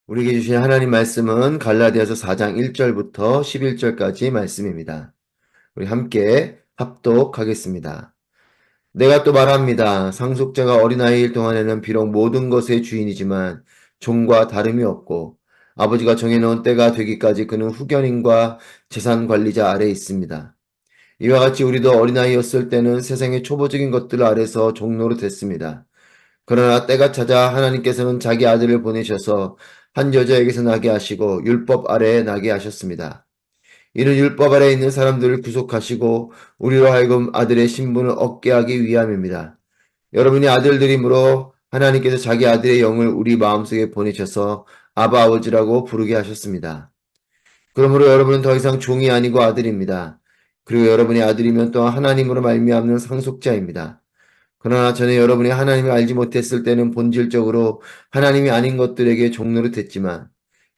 우리에게 주신 하나님 말씀은 갈라디아서 4장 1절부터 11절까지 말씀입니다. 우리 함께 합독하겠습니다. 내가 또 말합니다. 상속자가 어린아이일 동안에는 비록 모든 것의 주인이지만 종과 다름이 없고 아버지가 정해놓은 때가 되기까지 그는 후견인과 재산 관리자 아래에 있습니다. 이와 같이 우리도 어린아이였을 때는 세상의 초보적인 것들 아래서 종로로 됐습니다. 그러나 때가 찾아 하나님께서는 자기 아들을 보내셔서 한 여자에게서 나게 하시고 율법 아래에 나게 하셨습니다. 이는 율법 아래에 있는 사람들을 구속하시고 우리로 하여금 아들의 신분을 얻게 하기 위함입니다. 여러분이 아들들이므로 하나님께서 자기 아들의 영을 우리 마음속에 보내셔서 아바 아버지라고 부르게 하셨습니다. 그러므로 여러분은 더 이상 종이 아니고 아들입니다. 그리고 여러분이 아들이면 또한 하나님으로 말미암는 상속자입니다. 그러나 전에 여러분이 하나님을 알지 못했을 때는 본질적으로 하나님이 아닌 것들에게 종노릇했지만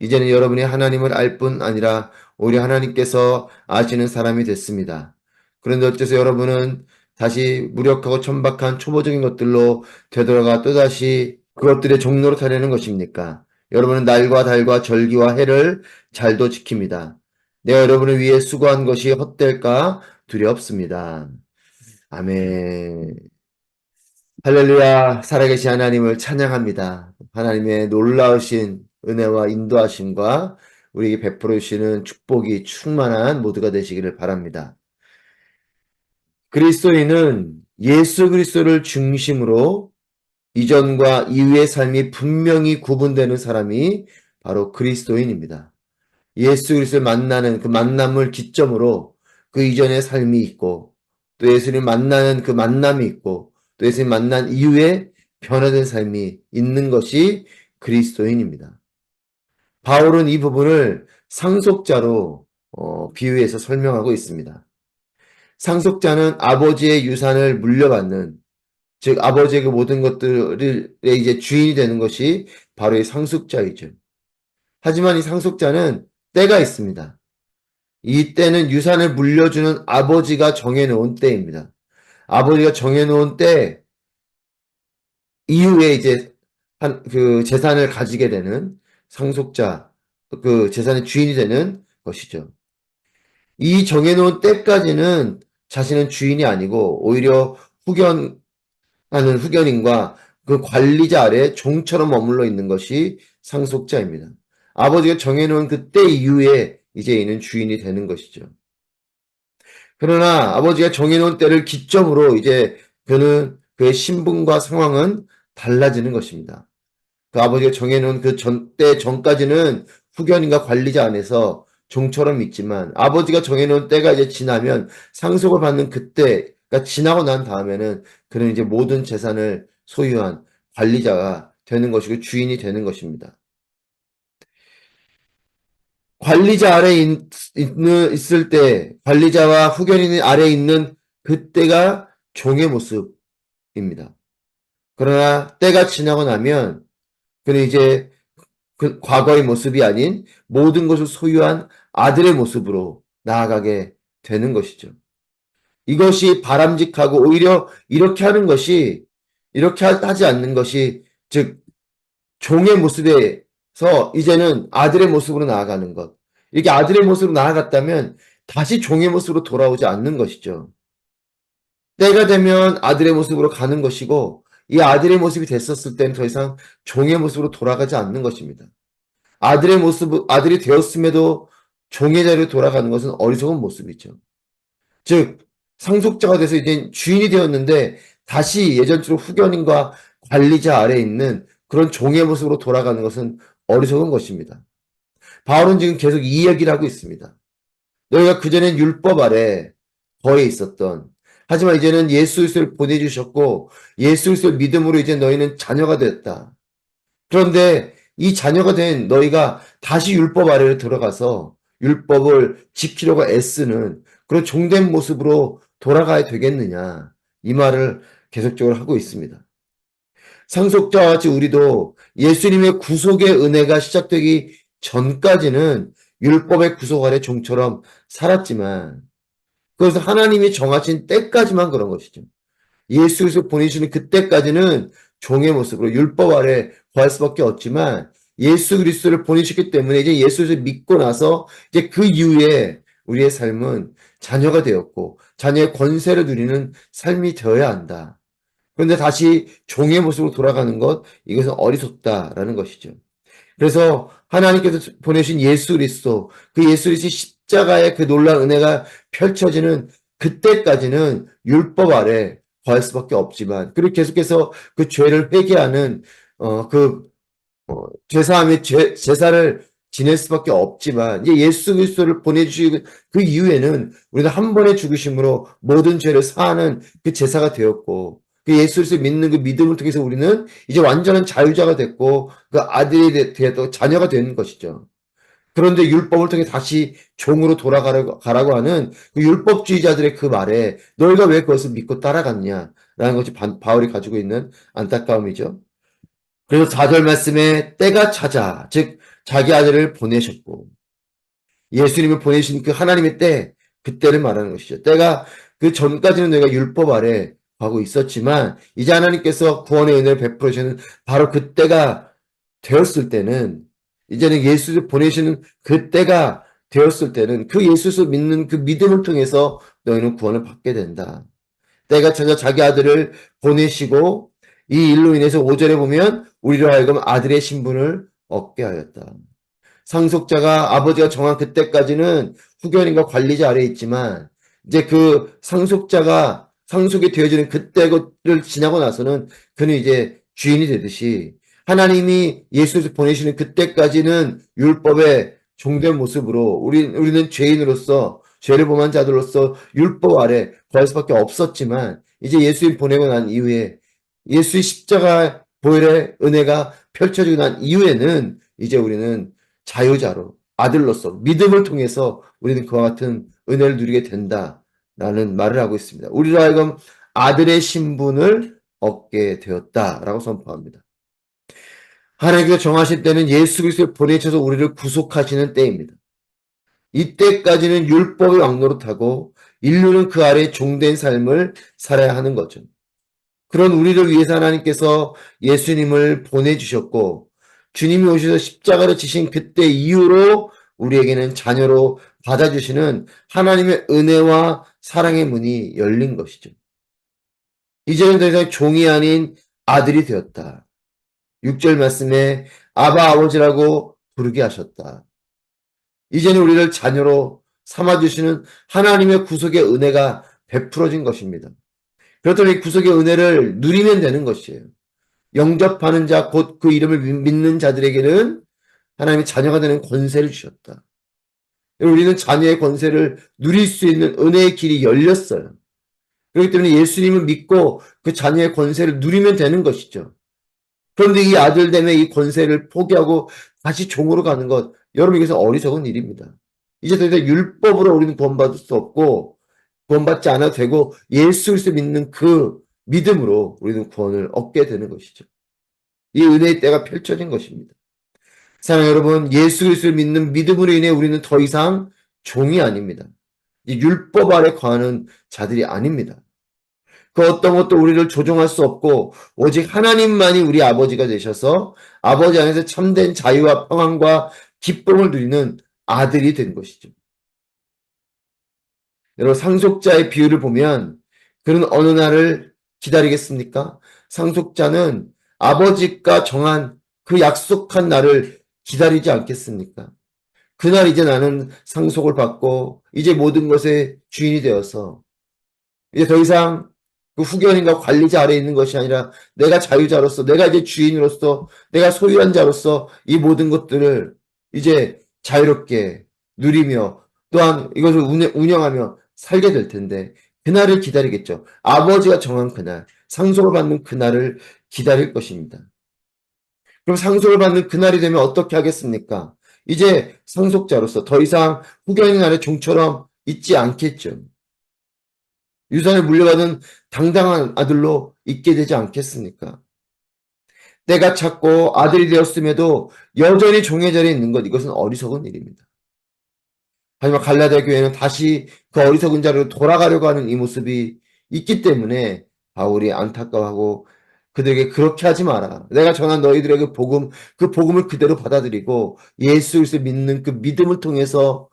이제는 여러분이 하나님을 알 뿐 아니라 오히려 하나님께서 아시는 사람이 됐습니다. 그런데 어째서 여러분은 다시 무력하고 천박한 초보적인 것들로 되돌아가 또다시 그것들의 종노릇하려는 것입니까? 여러분은 날과 달과 절기와 해를 잘도 지킵니다. 내가 여러분을 위해 수고한 것이 헛될까 두렵습니다. 아멘. 할렐루야, 살아계신 하나님을 찬양합니다. 하나님의 놀라우신 은혜와 인도하심과 우리에게 베풀어 주시는 축복이 충만한 모두가 되시기를 바랍니다. 그리스도인은 예수 그리스도를 중심으로 이전과 이후의 삶이 분명히 구분되는 사람이 바로 그리스도인입니다. 예수 그리스도를 만나는 그 만남을 기점으로 그 이전의 삶이 있고 또 예수를 만나는 그 만남이 있고 또 예수를 만난 이후에 변화된 삶이 있는 것이 그리스도인입니다. 바울은 이 부분을 상속자로 비유해서 설명하고 있습니다. 상속자는 아버지의 유산을 물려받는 즉 아버지의 그 모든 것들의 이제 주인이 되는 것이 바로 이 상속자이죠. 하지만 이 상속자는 때가 있습니다. 이 때는 유산을 물려주는 아버지가 정해놓은 때입니다. 아버지가 정해놓은 때 이후에 이제 그 재산을 가지게 되는 상속자, 그 재산의 주인이 되는 것이죠. 이 정해놓은 때까지는 자신은 주인이 아니고 오히려 후견하는 후견인과 그 관리자 아래 종처럼 머물러 있는 것이 상속자입니다. 아버지가 정해놓은 그 때 이후에 이제 이는 주인이 되는 것이죠. 그러나 아버지가 정해놓은 때를 기점으로 이제 그는 그의 신분과 상황은 달라지는 것입니다. 그 아버지가 정해놓은 그 때 전까지는 후견인과 관리자 안에서 종처럼 있지만 아버지가 정해놓은 때가 이제 지나면 상속을 받는 그때가 지나고 난 다음에는 그는 이제 모든 재산을 소유한 관리자가 되는 것이고 주인이 되는 것입니다. 관리자 아래에 있을 때, 관리자와 후견인 아래에 있는 그때가 종의 모습입니다. 그러나 때가 지나고 나면 그는 이제 그 과거의 모습이 아닌 모든 것을 소유한 아들의 모습으로 나아가게 되는 것이죠. 이것이 바람직하고 오히려 이렇게 하는 것이, 이렇게 하지 않는 것이, 즉, 종의 모습에서 이제는 아들의 모습으로 나아가는 것. 이렇게 아들의 모습으로 나아갔다면 다시 종의 모습으로 돌아오지 않는 것이죠. 때가 되면 아들의 모습으로 가는 것이고 이 아들의 모습이 됐었을 때는 더 이상 종의 모습으로 돌아가지 않는 것입니다. 아들의 모습, 아들이 되었음에도 종의 자리로 돌아가는 것은 어리석은 모습이죠. 즉, 상속자가 돼서 이제 주인이 되었는데 다시 예전처럼 후견인과 관리자 아래에 있는 그런 종의 모습으로 돌아가는 것은 어리석은 것입니다. 바울은 지금 계속 이 이야기를 하고 있습니다. 너희가 그전엔 율법 아래 거에 있었던 하지만 이제는 예수 그리스도를 보내주셨고 예수 그리스도를 믿음으로 이제 너희는 자녀가 됐다. 그런데 이 자녀가 된 너희가 다시 율법 아래로 들어가서 율법을 지키려고 애쓰는 그런 종된 모습으로 돌아가야 되겠느냐 이 말을 계속적으로 하고 있습니다. 상속자와 같이 우리도 예수님의 구속의 은혜가 시작되기 전까지는 율법의 구속 아래 종처럼 살았지만 그것은 하나님이 정하신 때까지만 그런 것이죠. 예수 그리스도 보내주시는 그때까지는 종의 모습으로 율법 아래 구할 수밖에 없지만 예수 그리스도를 보내셨기 때문에 이제 예수를 믿고 나서 이제 그 이후에 우리의 삶은 자녀가 되었고 자녀의 권세를 누리는 삶이 되어야 한다. 그런데 다시 종의 모습으로 돌아가는 것, 이것은 어리석다라는 것이죠. 그래서 하나님께서 보내신 예수 그리스도, 그 예수 그리스도의 십자가의 그 놀라운 은혜가 펼쳐지는 그때까지는 율법 아래 거할 수밖에 없지만, 그리고 계속해서 그 죄를 회개하는 그 제사함의 제사를 지낼 수밖에 없지만, 이제 예수 그리스도를 보내주시고 그 이후에는 우리가 한 번의 죽으심으로 모든 죄를 사하는 그 제사가 되었고, 그 예수 그리스도 믿는 그 믿음을 통해서 우리는 이제 완전한 자유자가 됐고, 그 아들이 되었고 자녀가 되는 것이죠. 그런데 율법을 통해 다시 종으로 가라고 하는 그 율법주의자들의 그 말에 너희가 왜 그것을 믿고 따라갔냐? 라는 것이 바울이 가지고 있는 안타까움이죠. 그래서 4절 말씀에 때가 찾아, 즉 자기 아들을 보내셨고, 예수님을 보내신 그 하나님의 때, 그때를 말하는 것이죠. 때가 그 전까지는 내가 율법 아래 하고 있었지만 이제 하나님께서 구원의 은혜를 베풀어 주시는 바로 그때가 되었을 때는, 이제는 예수를 보내시는 그때가 되었을 때는 그 예수를 믿는 그 믿음을 통해서 너희는 구원을 받게 된다. 때가 찾아 자기 아들을 보내시고 이 일로 인해서 5절에 보면 우리로 하여금 아들의 신분을 얻게 하였다. 상속자가 아버지가 정한 그때까지는 후견인과 관리자 아래에 있지만 이제 그 상속자가 상속이 되어지는 그때를 지나고 나서는 그는 이제 주인이 되듯이 하나님이 예수를 보내시는 그때까지는 율법의 종된 모습으로 우리는 죄인으로서 죄를 범한 자들로서 율법 아래 거할 수밖에 없었지만 이제 예수님 보내고 난 이후에 예수의 십자가 보혈의 은혜가 펼쳐지고 난 이후에는 이제 우리는 자유자로 아들로서 믿음을 통해서 우리는 그와 같은 은혜를 누리게 된다라는 말을 하고 있습니다. 우리로 하여금 아들의 신분을 얻게 되었다라고 선포합니다. 하나님께서 정하신 때는 예수 그리스도를 보내셔서 우리를 구속하시는 때입니다. 이때까지는 율법의 왕노릇하고 인류는 그 아래 종된 삶을 살아야 하는 거죠. 그런 우리를 위해서 하나님께서 예수님을 보내주셨고 주님이 오셔서 십자가를 지신 그때 이후로 우리에게는 자녀로 받아주시는 하나님의 은혜와 사랑의 문이 열린 것이죠. 이제는 더 이상 종이 아닌 아들이 되었다. 6절 말씀에 아바 아버지라고 부르게 하셨다. 이제는 우리를 자녀로 삼아주시는 하나님의 구속의 은혜가 베풀어진 것입니다. 그렇다면 이 구속의 은혜를 누리면 되는 것이에요. 영접하는 자, 곧 그 이름을 믿는 자들에게는 하나님의 자녀가 되는 권세를 주셨다. 우리는 자녀의 권세를 누릴 수 있는 은혜의 길이 열렸어요. 그렇기 때문에 예수님을 믿고 그 자녀의 권세를 누리면 되는 것이죠. 그런데 이 아들됨의 이 권세를 포기하고 다시 종으로 가는 것, 여러분 이것은 어리석은 일입니다. 이제 더 이상 율법으로 우리는 구원받을 수 없고 구원받지 않아도 되고 예수 그리스도 믿는 그 믿음으로 우리는 구원을 얻게 되는 것이죠. 이 은혜의 때가 펼쳐진 것입니다. 사랑하는 여러분, 예수 그리스도를 믿는 믿음으로 인해 우리는 더 이상 종이 아닙니다. 이 율법 아래 거하는 자들이 아닙니다. 그 어떤 것도 우리를 조종할 수 없고 오직 하나님만이 우리 아버지가 되셔서 아버지 안에서 참된 자유와 평안과 기쁨을 누리는 아들이 된 것이죠. 여러분, 상속자의 비유를 보면 그는 어느 날을 기다리겠습니까? 상속자는 아버지가 정한 그 약속한 날을 기다리지 않겠습니까? 그날 이제 나는 상속을 받고 이제 모든 것의 주인이 되어서 이제 더 이상 그 후견인과 관리자 아래에 있는 것이 아니라 내가 자유자로서 내가 이제 주인으로서 내가 소유한 자로서 이 모든 것들을 이제 자유롭게 누리며 또한 이것을 운영하며 살게 될 텐데 그날을 기다리겠죠. 아버지가 정한 그날, 상속을 받는 그날을 기다릴 것입니다. 그럼 상속을 받는 그날이 되면 어떻게 하겠습니까? 이제 상속자로서 더 이상 후견인 아래 종처럼 있지 않겠죠. 유산을 물려받은 당당한 아들로 있게 되지 않겠습니까? 때가 찼고 아들이 되었음에도 여전히 종의 자리에 있는 것, 이것은 어리석은 일입니다. 하지만 갈라디아 교회는 다시 그 어리석은 자리로 돌아가려고 하는 이 모습이 있기 때문에 바울이 안타까워하고 그들에게 그렇게 하지 마라. 내가 전한 너희들에게 복음, 그 복음을 그대로 받아들이고 예수 그리스도 믿는 그 믿음을 통해서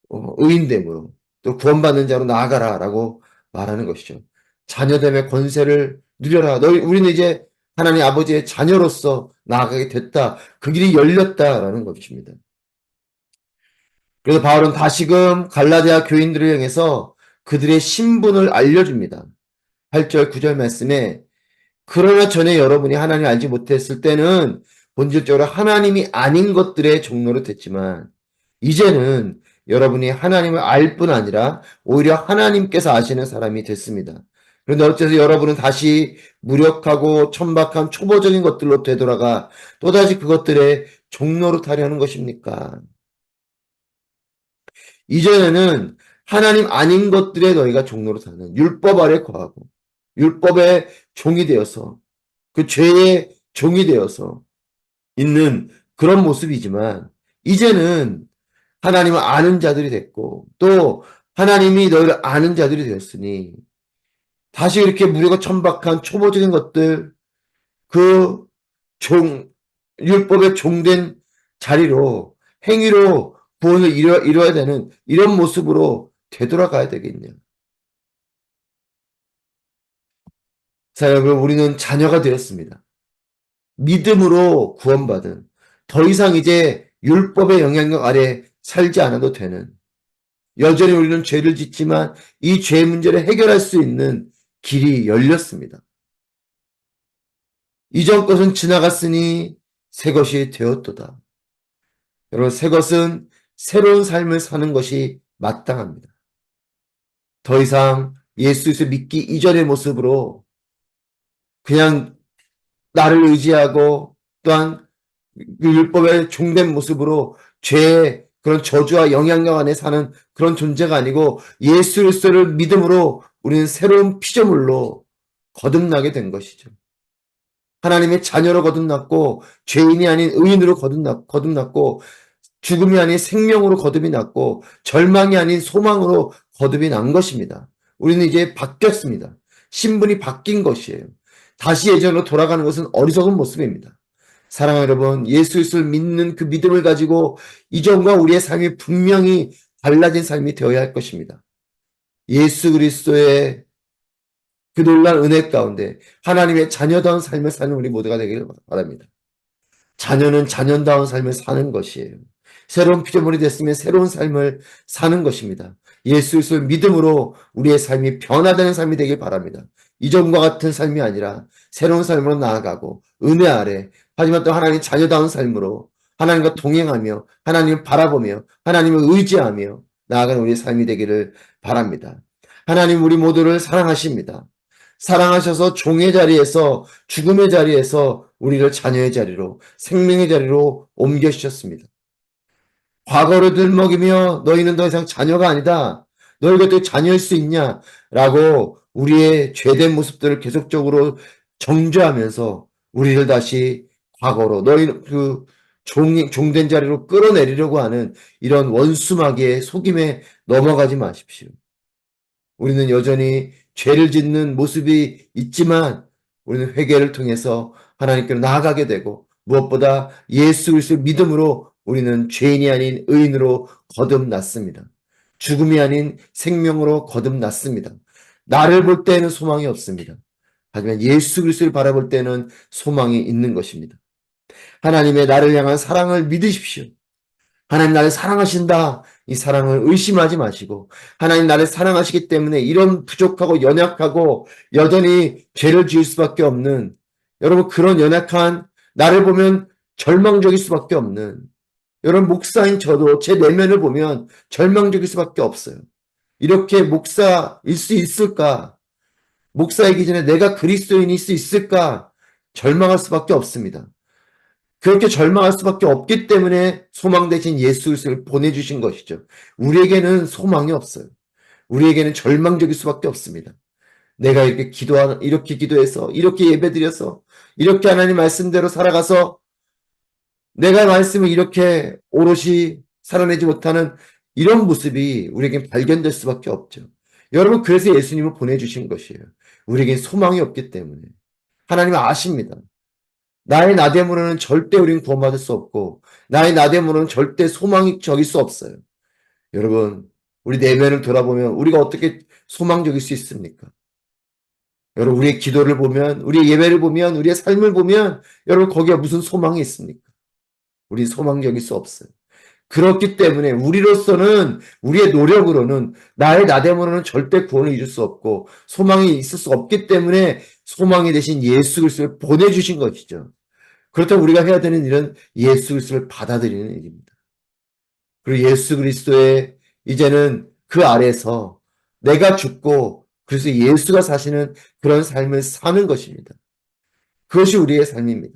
의인됨으로 또 구원받는 자로 나아가라라고 말하는 것이죠. 자녀됨의 권세를 누려라. 우리는 이제 하나님 아버지의 자녀로서 나아가게 됐다. 그 길이 열렸다라는 것입니다. 그래서 바울은 다시금 갈라디아 교인들을 향해서 그들의 신분을 알려줍니다. 8절, 9절 말씀에 그러나 전에 여러분이 하나님을 알지 못했을 때는 본질적으로 하나님이 아닌 것들의 종로로 됐지만 이제는 여러분이 하나님을 알 뿐 아니라 오히려 하나님께서 아시는 사람이 됐습니다. 그런데 어째서 여러분은 다시 무력하고 천박한 초보적인 것들로 되돌아가 또다시 그것들의 종로로 타려는 것입니까? 이전에는 하나님 아닌 것들에 너희가 종로로 타는 율법 아래 거하고 율법의 종이 되어서 그 죄의 종이 되어서 있는 그런 모습이지만 이제는 하나님을 아는 자들이 됐고 또 하나님이 너희를 아는 자들이 되었으니 다시 이렇게 무료가 천박한 초보적인 것들 그 율법의 종된 자리로 행위로 구원을 이뤄야 되는 이런 모습으로 되돌아가야 되겠냐. 자, 여러분, 우리는 자녀가 되었습니다. 믿음으로 구원받은 더 이상 이제 율법의 영향력 아래 살지 않아도 되는 여전히 우리는 죄를 짓지만 이 죄 문제를 해결할 수 있는 길이 열렸습니다. 이전 것은 지나갔으니 새 것이 되었도다. 여러분, 새 것은 새로운 삶을 사는 것이 마땅합니다. 더 이상 예수를 믿기 이전의 모습으로 그냥 나를 의지하고 또한 그 율법의 종된 모습으로 죄의 그런 저주와 영향력 안에 사는 그런 존재가 아니고 예수 그리스도를 믿음으로 우리는 새로운 피조물로 거듭나게 된 것이죠. 하나님의 자녀로 거듭났고 죄인이 아닌 의인으로 거듭났고 죽음이 아닌 생명으로 거듭이 났고 절망이 아닌 소망으로 거듭이 난 것입니다. 우리는 이제 바뀌었습니다. 신분이 바뀐 것이에요. 다시 예전으로 돌아가는 것은 어리석은 모습입니다. 사랑하는 여러분, 예수 그리스도를 믿는 그 믿음을 가지고 이전과 우리의 삶이 분명히 달라진 삶이 되어야 할 것입니다. 예수 그리스도의 그 놀라운 은혜 가운데 하나님의 자녀다운 삶을 사는 우리 모두가 되기를 바랍니다. 자녀는 자녀다운 삶을 사는 것이에요. 새로운 피조물이 됐으면 새로운 삶을 사는 것입니다. 예수 그리스도를 믿음으로 우리의 삶이 변화되는 삶이 되길 바랍니다. 이전과 같은 삶이 아니라 새로운 삶으로 나아가고 은혜 아래 하지만 또 하나님 자녀다운 삶으로 하나님과 동행하며 하나님을 바라보며 하나님을 의지하며 나아가는 우리의 삶이 되기를 바랍니다. 하나님 우리 모두를 사랑하십니다. 사랑하셔서 종의 자리에서 죽음의 자리에서 우리를 자녀의 자리로 생명의 자리로 옮겨주셨습니다. 과거를 들먹이며 너희는 더 이상 자녀가 아니다. 너희가 또 자녀일 수 있냐? 라고 우리의 죄된 모습들을 계속적으로 정죄하면서 우리를 다시 과거로 너희는 그 종된 자리로 끌어내리려고 하는 이런 원수마귀의 속임에 넘어가지 마십시오. 우리는 여전히 죄를 짓는 모습이 있지만 우리는 회개를 통해서 하나님께로 나아가게 되고 무엇보다 예수 그리스도의 믿음으로 우리는 죄인이 아닌 의인으로 거듭났습니다. 죽음이 아닌 생명으로 거듭났습니다. 나를 볼 때에는 소망이 없습니다. 하지만 예수 그리스도를 바라볼 때는 소망이 있는 것입니다. 하나님의 나를 향한 사랑을 믿으십시오. 하나님 나를 사랑하신다. 이 사랑을 의심하지 마시고 하나님 나를 사랑하시기 때문에 이런 부족하고 연약하고 여전히 죄를 지을 수밖에 없는 여러분 그런 연약한 나를 보면 절망적일 수밖에 없는 여러분 목사인 저도 제 내면을 보면 절망적일 수밖에 없어요. 이렇게 목사일 수 있을까? 목사이기 전에 내가 그리스도인일 수 있을까? 절망할 수밖에 없습니다. 그렇게 절망할 수밖에 없기 때문에 소망 대신 예수 그리스도를 보내주신 것이죠. 우리에게는 소망이 없어요. 우리에게는 절망적일 수밖에 없습니다. 내가 이렇게 기도해서, 이렇게 예배드려서, 이렇게 하나님 말씀대로 살아가서, 내가 말씀을 이렇게 오롯이 살아내지 못하는 이런 모습이 우리에겐 발견될 수밖에 없죠. 여러분, 그래서 예수님을 보내주신 것이에요. 우리에겐 소망이 없기 때문에. 하나님은 아십니다. 나의 나됨으로는 절대 우린 구원받을 수 없고 나의 나됨으로는 절대 소망이 적일 수 없어요. 여러분, 우리 내면을 돌아보면 우리가 어떻게 소망적일 수 있습니까? 여러분, 우리의 기도를 보면, 우리의 예배를 보면, 우리의 삶을 보면 여러분 거기에 무슨 소망이 있습니까? 우리 소망적일 수 없어요. 그렇기 때문에 우리로서는 우리의 노력으로는 나의 나됨으로는 절대 구원을 이룰 수 없고 소망이 있을 수 없기 때문에 소망이 되신 예수 그리스도를 보내주신 것이죠. 그렇다면 우리가 해야 되는 일은 예수 그리스도를 받아들이는 일입니다. 그리고 예수 그리스도의 이제는 그 아래서 내가 죽고 그래서 예수가 사시는 그런 삶을 사는 것입니다. 그것이 우리의 삶입니다.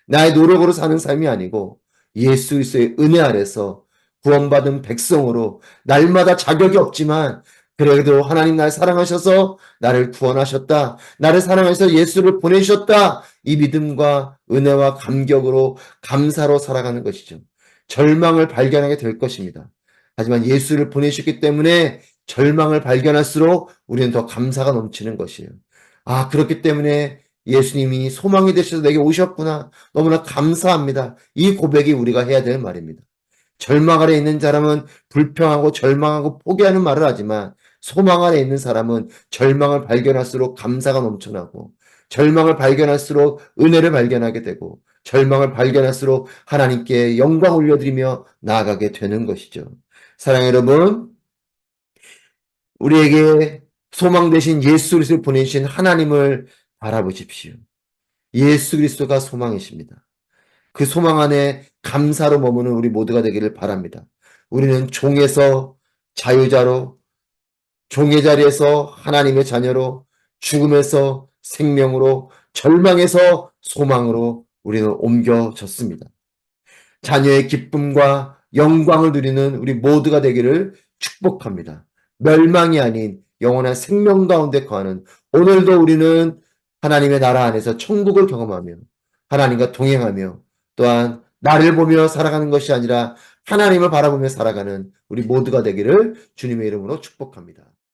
나의 노력으로 사는 삶이 아니고 예수 그리스도의 은혜 아래서 구원받은 백성으로 날마다 자격이 없지만 그래도 하나님 날 사랑하셔서 나를 구원하셨다. 나를 사랑해서 예수를 보내주셨다. 이 믿음과 은혜와 감격으로 감사로 살아가는 것이죠. 절망을 발견하게 될 것입니다. 하지만 예수를 보내셨기 때문에 절망을 발견할수록 우리는 더 감사가 넘치는 것이에요. 아, 그렇기 때문에 예수님이 소망이 되셔서 내게 오셨구나. 너무나 감사합니다. 이 고백이 우리가 해야 될 말입니다. 절망 아래 있는 사람은 불평하고 절망하고 포기하는 말을 하지만 소망 아래 있는 사람은 절망을 발견할수록 감사가 넘쳐나고 절망을 발견할수록 은혜를 발견하게 되고 절망을 발견할수록 하나님께 영광 올려드리며 나아가게 되는 것이죠. 사랑하는 여러분, 우리에게 소망 되신 예수 그리스도를 보내주신 하나님을 바라보십시오. 예수 그리스도가 소망이십니다. 그 소망 안에 감사로 머무는 우리 모두가 되기를 바랍니다. 우리는 종에서 자유자로, 종의 자리에서 하나님의 자녀로, 죽음에서 생명으로, 절망에서 소망으로 우리는 옮겨졌습니다. 자녀의 기쁨과 영광을 누리는 우리 모두가 되기를 축복합니다. 멸망이 아닌 영원한 생명 가운데 거하는 오늘도 우리는 하나님의 나라 안에서 천국을 경험하며 하나님과 동행하며 또한 나를 보며 살아가는 것이 아니라 하나님을 바라보며 살아가는 우리 모두가 되기를 주님의 이름으로 축복합니다.